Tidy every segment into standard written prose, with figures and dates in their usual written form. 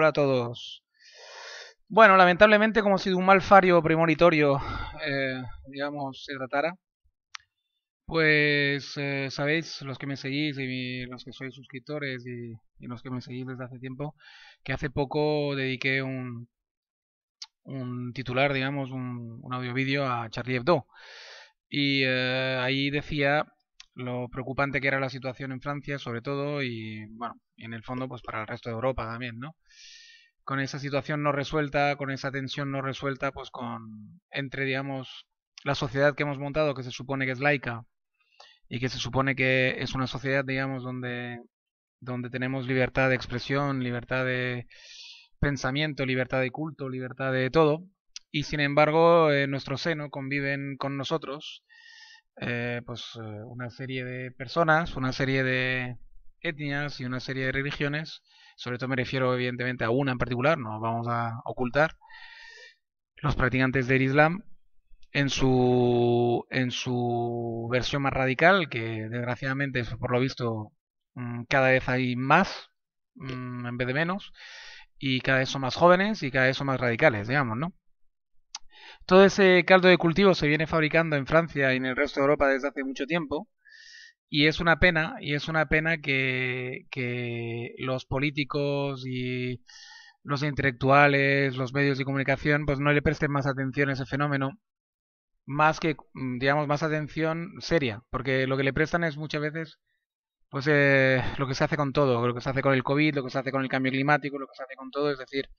Hola a todos. Bueno, lamentablemente, como si de un malfario premonitorio, digamos, se tratara, pues sabéis, los que me seguís y los que sois suscriptores y los que me seguís desde hace tiempo, que hace poco dediqué un titular, digamos, un audio vídeo a Charlie Hebdo. Y ahí decía lo preocupante que era la situación en Francia, sobre todo, y bueno, y en el fondo, pues para el resto de Europa también, ¿no? Con esa situación no resuelta, con esa tensión no resuelta, pues entre, digamos, la sociedad que hemos montado, que se supone que es laica y que se supone que es una sociedad, digamos, donde tenemos libertad de expresión, libertad de pensamiento, libertad de culto, libertad de todo, y sin embargo en nuestro seno conviven con nosotros una serie de personas, una serie de etnias y una serie de religiones. Sobre todo me refiero evidentemente a una en particular, no vamos a ocultar, los practicantes del Islam en su versión más radical, que desgraciadamente por lo visto cada vez hay más en vez de menos, y cada vez son más jóvenes y cada vez son más radicales, digamos, ¿no? Todo ese caldo de cultivo se viene fabricando en Francia y en el resto de Europa desde hace mucho tiempo. Y es una pena que los políticos y los intelectuales, los medios de comunicación, pues no le presten más atención a ese fenómeno, más que, digamos, más atención seria, porque lo que le prestan es muchas veces, pues, lo que se hace con todo, lo que se hace con el COVID, lo que se hace con el cambio climático, lo que se hace con todo, es decir,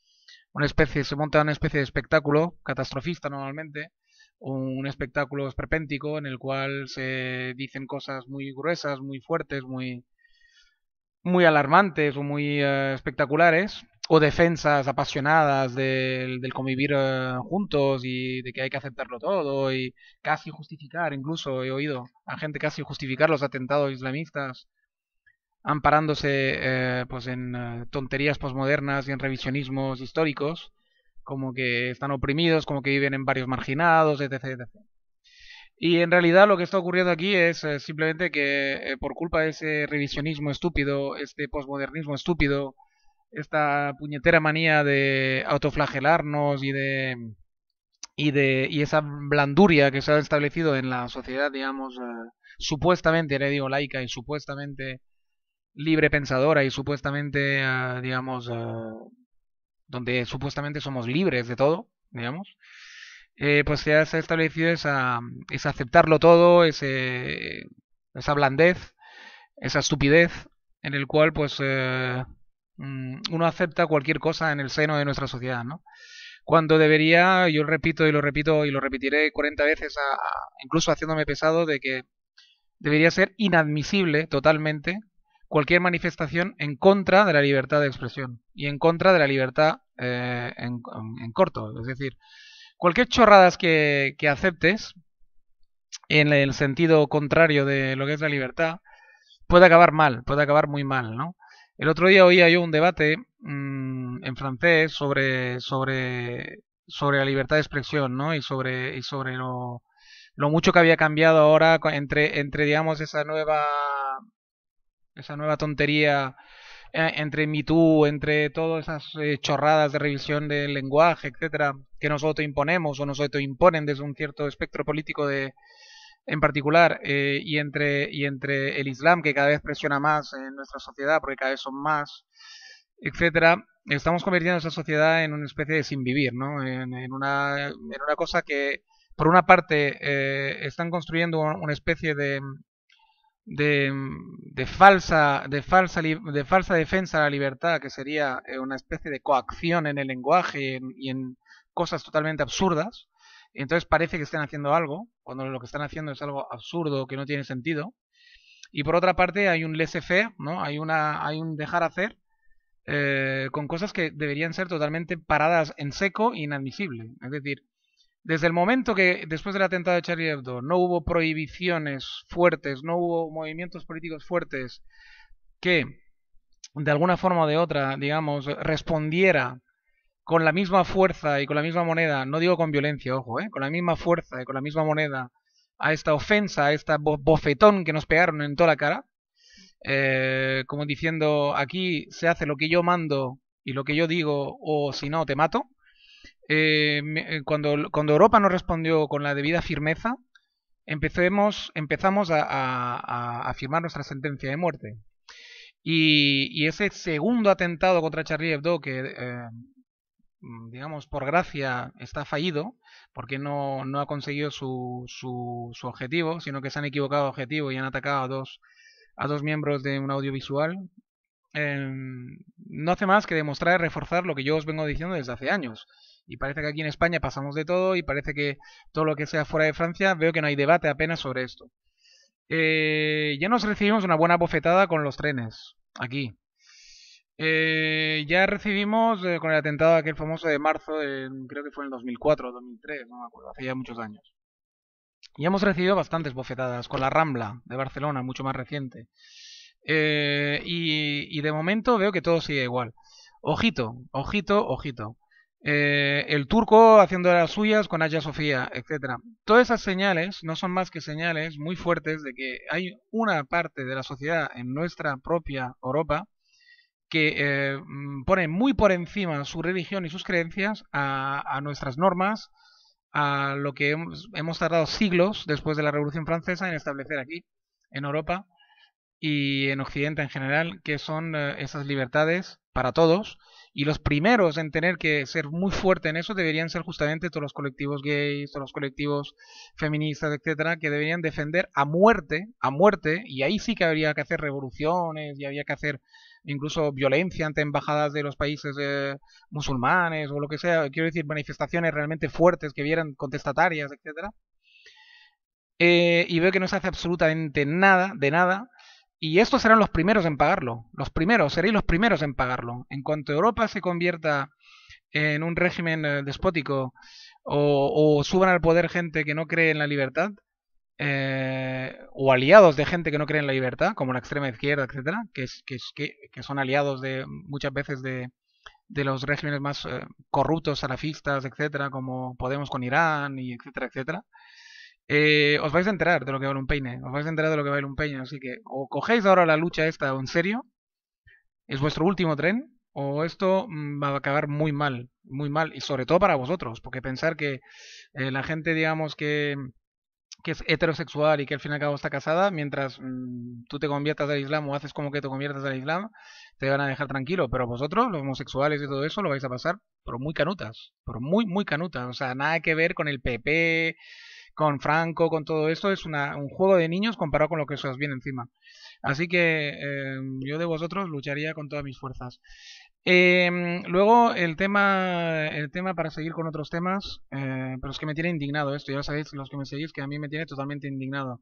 se monta una especie de espectáculo catastrofista normalmente, un espectáculo esperpéntico en el cual se dicen cosas muy gruesas, muy fuertes, muy alarmantes o muy espectaculares, o defensas apasionadas del convivir juntos y de que hay que aceptarlo todo y casi justificar, incluso he oído a gente casi justificar los atentados islamistas amparándose pues en tonterías posmodernas y en revisionismos históricos, como que están oprimidos, como que viven en barrios marginados, etc, etc. Y en realidad lo que está ocurriendo aquí es simplemente que por culpa de ese revisionismo estúpido, este posmodernismo estúpido, esta puñetera manía de autoflagelarnos y esa blanduria que se ha establecido en la sociedad, digamos, supuestamente, le digo laica y supuestamente libre pensadora y supuestamente, digamos, donde supuestamente somos libres de todo, digamos, pues se ha establecido esa aceptarlo todo, esa blandez, esa estupidez, en el cual pues uno acepta cualquier cosa en el seno de nuestra sociedad, ¿no? Cuando debería, yo repito y lo repito y lo repetiré 40 veces, incluso haciéndome pesado, de que debería ser inadmisible totalmente cualquier manifestación en contra de la libertad de expresión y en contra de la libertad en corto. Es decir, cualquier chorradas que aceptes en el sentido contrario de lo que es la libertad puede acabar mal, puede acabar muy mal, ¿no? El otro día oía yo un debate en francés sobre la libertad de expresión, ¿no? Y sobre lo mucho que había cambiado ahora entre digamos, esa nueva tontería entre Me Too, entre todas esas chorradas de revisión del lenguaje, etcétera, que nos autoimponemos o nos autoimponen desde un cierto espectro político en particular, y entre el Islam, que cada vez presiona más en nuestra sociedad, porque cada vez son más, etcétera. Estamos convirtiendo esa sociedad en una especie de sin vivir, ¿no? En una cosa que, por una parte, están construyendo una especie de, de falsa defensa de la libertad, que sería una especie de coacción en el lenguaje y en cosas totalmente absurdas. Entonces parece que estén haciendo algo, cuando lo que están haciendo es algo absurdo que no tiene sentido. Y por otra parte hay un laissez-faire, ¿no? Hay un dejar hacer con cosas que deberían ser totalmente paradas en seco e inadmisible. Es decir, desde el momento que después del atentado de Charlie Hebdo no hubo prohibiciones fuertes, no hubo movimientos políticos fuertes que de alguna forma o de otra, digamos, respondiera con la misma fuerza y con la misma moneda, no digo con violencia, ojo, con la misma fuerza y con la misma moneda a esta ofensa, a esta bofetón que nos pegaron en toda la cara, como diciendo, aquí se hace lo que yo mando y lo que yo digo, o si no, te mato. Cuando Europa no respondió con la debida firmeza, empezamos a firmar nuestra sentencia de muerte. Y ese segundo atentado contra Charlie Hebdo, que digamos por gracia está fallido, porque no ha conseguido su objetivo, sino que se han equivocado de objetivo y han atacado a dos miembros de un audiovisual, no hace más que demostrar y reforzar lo que yo os vengo diciendo desde hace años. Y parece que aquí en España pasamos de todo y parece que todo lo que sea fuera de Francia, veo que no hay debate apenas sobre esto. Ya nos recibimos una buena bofetada con los trenes, aquí. Ya recibimos con el atentado aquel famoso de marzo, creo que fue en el 2004 o 2003, no me acuerdo, hace ya muchos años. Ya hemos recibido bastantes bofetadas con la Rambla de Barcelona, mucho más reciente. Y de momento veo que todo sigue igual. Ojito, ojito, ojito. El turco haciendo de las suyas con Hagia Sofía, etcétera. Todas esas señales no son más que señales muy fuertes de que hay una parte de la sociedad en nuestra propia Europa que pone muy por encima su religión y sus creencias a nuestras normas, a lo que hemos tardado siglos después de la Revolución Francesa en establecer aquí, en Europa y en Occidente en general, que son esas libertades para todos. Y los primeros en tener que ser muy fuerte en eso deberían ser justamente todos los colectivos gays, todos los colectivos feministas, etcétera, que deberían defender a muerte, y ahí sí que habría que hacer revoluciones y habría que hacer incluso violencia ante embajadas de los países musulmanes o lo que sea, quiero decir, manifestaciones realmente fuertes que vieran contestatarias, etcétera. Y veo que no se hace absolutamente nada, de nada, y estos serán los primeros en pagarlo. Los primeros, seréis los primeros en pagarlo. En cuanto Europa se convierta en un régimen despótico o suban al poder gente que no cree en la libertad, o aliados de gente que no cree en la libertad, como la extrema izquierda, etcétera, que son aliados de muchas veces de los regímenes más corruptos, salafistas, etcétera, como Podemos con Irán, y etcétera, etcétera. Os vais a enterar de lo que vale un peine. Os vais a enterar de lo que vale un peine. Así que o cogéis ahora la lucha esta en serio, es vuestro último tren, o esto va a acabar muy mal. Muy mal. Y sobre todo para vosotros. Porque pensar que la gente, digamos, que es heterosexual y que al fin y al cabo está casada, mientras tú te conviertas al Islam o haces como que te conviertas al Islam, te van a dejar tranquilo. Pero vosotros, los homosexuales y todo eso, lo vais a pasar por muy canutas. Por muy, muy canutas. O sea, nada que ver con el PP, con Franco, con todo esto, es un juego de niños comparado con lo que se os viene encima. Así que yo de vosotros lucharía con todas mis fuerzas. Luego el tema para seguir con otros temas, pero es que me tiene indignado esto, ya sabéis los que me seguís que a mí me tiene totalmente indignado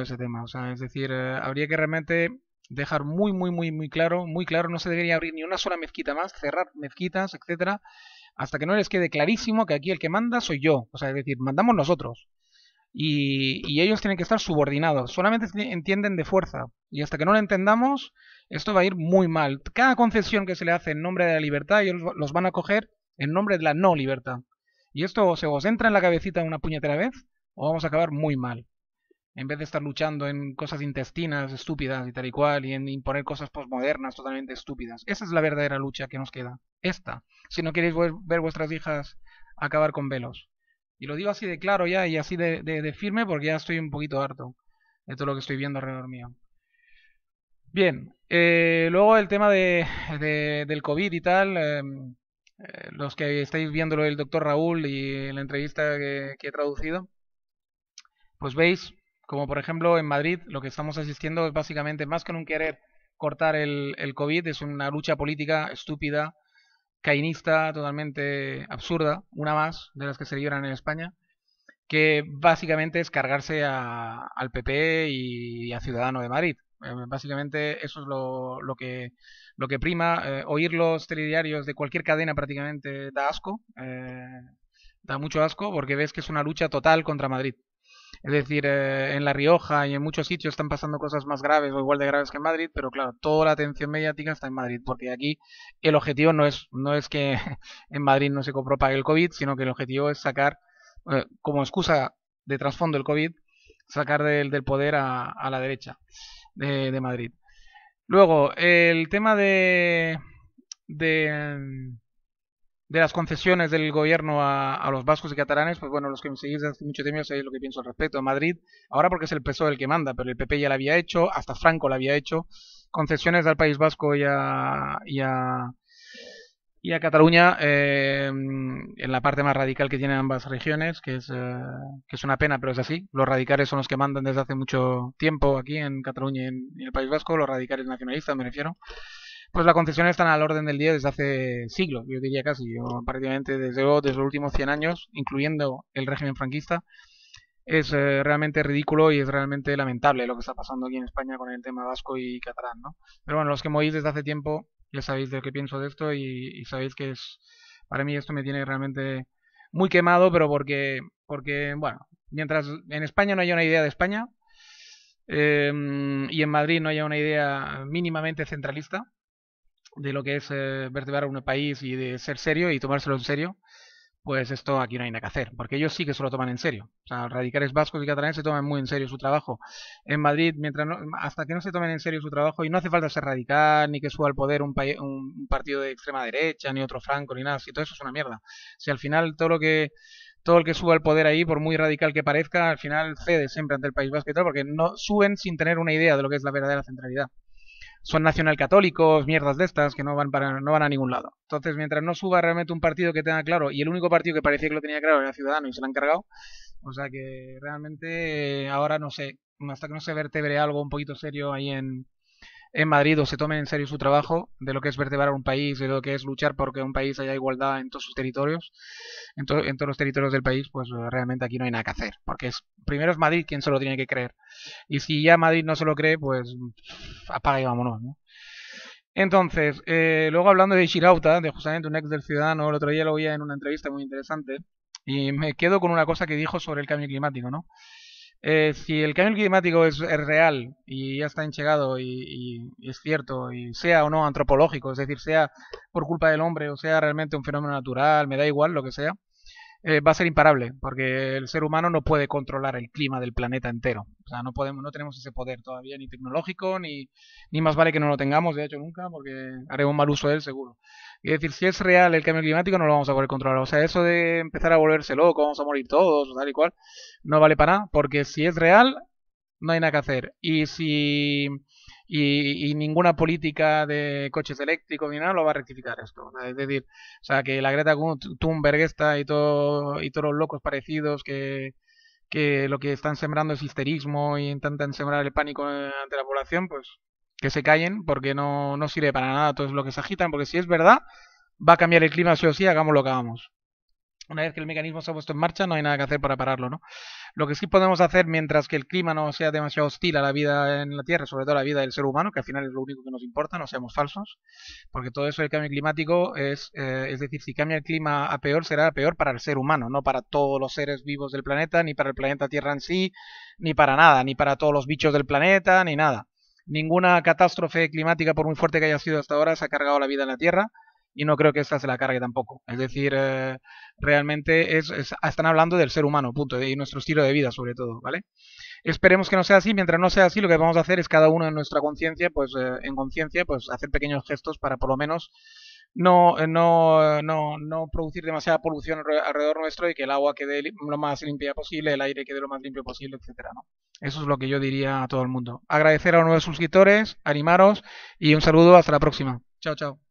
ese tema. O sea, es decir, habría que realmente dejar muy claro, no se debería abrir ni una sola mezquita más, cerrar mezquitas, etcétera, hasta que no les quede clarísimo que aquí el que manda soy yo. O sea, es decir, mandamos nosotros. Y ellos tienen que estar subordinados. Solamente entienden de fuerza. Y hasta que no lo entendamos, esto va a ir muy mal. Cada concesión que se le hace en nombre de la libertad, ellos los van a coger en nombre de la no libertad. Y esto se os entra en la cabecita una puñetera vez, o vamos a acabar muy mal. En vez de estar luchando en cosas intestinas estúpidas y tal y cual, y en imponer cosas posmodernas totalmente estúpidas. Esa es la verdadera lucha que nos queda. Esta. Si no queréis ver vuestras hijas acabar con velos. Y lo digo así de claro ya y así de firme porque ya estoy un poquito harto de todo lo que estoy viendo alrededor mío. Bien, luego el tema del COVID y tal. Los que estáis viendo lo del doctor Raúl y la entrevista que he traducido, pues veis como por ejemplo en Madrid lo que estamos asistiendo es básicamente más que en un querer cortar el COVID, es una lucha política estúpida, cainista, totalmente absurda, una más de las que se libran en España, que básicamente es cargarse al PP y a Ciudadano de Madrid. Básicamente eso es lo que prima. Oír los telediarios de cualquier cadena prácticamente da asco, da mucho asco porque ves que es una lucha total contra Madrid. Es decir, en La Rioja y en muchos sitios están pasando cosas más graves o igual de graves que en Madrid, pero claro, toda la atención mediática está en Madrid, porque aquí el objetivo no es que en Madrid no se propague el COVID, sino que el objetivo es sacar, como excusa de trasfondo el COVID, sacar del poder a la derecha de Madrid. Luego, el tema de, de las concesiones del gobierno a los vascos y catalanes, pues bueno, los que me seguís desde hace mucho tiempo sabéis lo que pienso al respecto. En Madrid, ahora porque es el PSOE el que manda, pero el PP ya lo había hecho, hasta Franco lo había hecho, concesiones al País Vasco y a Cataluña en la parte más radical que tienen ambas regiones, que es una pena, pero es así. Los radicales son los que mandan desde hace mucho tiempo aquí en Cataluña y en el País Vasco, los radicales nacionalistas me refiero. Pues las concesiones están al orden del día desde hace siglos, yo diría casi, o prácticamente desde los últimos 100 años, incluyendo el régimen franquista. Es realmente ridículo y es realmente lamentable lo que está pasando aquí en España con el tema vasco y catalán, ¿no? Pero bueno, los que me oís desde hace tiempo ya sabéis de lo que pienso de esto y sabéis que es, para mí esto me tiene realmente muy quemado, pero porque bueno, mientras en España no haya una idea de España y en Madrid no haya una idea mínimamente centralista, de lo que es vertebrar un país y de ser serio y tomárselo en serio, pues esto aquí no hay nada que hacer, porque ellos sí que se lo toman en serio. O sea, los radicales vascos y catalanes se toman muy en serio su trabajo. En Madrid, hasta que no se tomen en serio su trabajo, y no hace falta ser radical, ni que suba al poder un partido de extrema derecha, ni otro Franco, ni nada, si todo eso es una mierda. Si al final todo el que suba al poder ahí, por muy radical que parezca, al final cede siempre ante el País Vasco y tal, porque no suben sin tener una idea de lo que es la verdadera centralidad. Son nacionalcatólicos, mierdas de estas que no van a ningún lado. Entonces, mientras no suba realmente un partido que tenga claro, y el único partido que parecía que lo tenía claro era Ciudadano y se lo han cargado, o sea que realmente ahora no sé, hasta que no se vertebre algo un poquito serio ahí en Madrid o se tomen en serio su trabajo de lo que es vertebrar un país, de lo que es luchar porque un país haya igualdad en todos sus territorios, en todos los territorios del país, pues realmente aquí no hay nada que hacer, porque primero es Madrid quien se lo tiene que creer. Y si ya Madrid no se lo cree, pues apaga y vámonos, ¿no? Entonces, luego hablando de Shirauta, de justamente un ex del Ciudadano, el otro día lo oía en una entrevista muy interesante, y me quedo con una cosa que dijo sobre el cambio climático, ¿no? Si el cambio climático es real y ya está enchegado y es cierto, y sea o no antropológico, es decir, sea por culpa del hombre o sea realmente un fenómeno natural, me da igual lo que sea, va a ser imparable, porque el ser humano no puede controlar el clima del planeta entero. O sea, no tenemos ese poder todavía, ni tecnológico, ni más vale que no lo tengamos, de hecho, nunca, porque haremos mal uso de él seguro. Y es decir, si es real el cambio climático, no lo vamos a poder controlar. O sea, eso de empezar a volverse loco, vamos a morir todos, o tal y cual, no vale para nada, porque si es real, no hay nada que hacer. Y ninguna política de coches eléctricos ni nada lo va a rectificar esto. Es decir, o sea, que la Greta Thunberg esta y todos los locos parecidos que lo que están sembrando es histerismo y intentan sembrar el pánico ante la población, pues que se callen porque no sirve para nada todo lo que se agitan, porque si es verdad, va a cambiar el clima sí o sí, hagamos lo que hagamos. Una vez que el mecanismo se ha puesto en marcha, no hay nada que hacer para pararlo, ¿no? Lo que sí podemos hacer mientras que el clima no sea demasiado hostil a la vida en la Tierra, sobre todo a la vida del ser humano, que al final es lo único que nos importa, no seamos falsos, porque todo eso del cambio climático es decir, si cambia el clima a peor, será peor para el ser humano, no para todos los seres vivos del planeta, ni para el planeta Tierra en sí, ni para nada, ni para todos los bichos del planeta, ni nada. Ninguna catástrofe climática, por muy fuerte que haya sido hasta ahora, se ha cargado la vida en la Tierra y no creo que esta se la cargue tampoco. Es decir, realmente están hablando del ser humano, punto, y nuestro estilo de vida sobre todo, ¿vale? Esperemos que no sea así. Mientras no sea así, lo que vamos a hacer es cada uno en nuestra conciencia, pues en conciencia, pues hacer pequeños gestos para por lo menos no producir demasiada polución alrededor nuestro y que el agua quede lo más limpia posible, el aire quede lo más limpio posible, etcétera, ¿no? Eso es lo que yo diría a todo el mundo. Agradecer a los nuevos suscriptores, animaros y un saludo hasta la próxima. Chao, chao.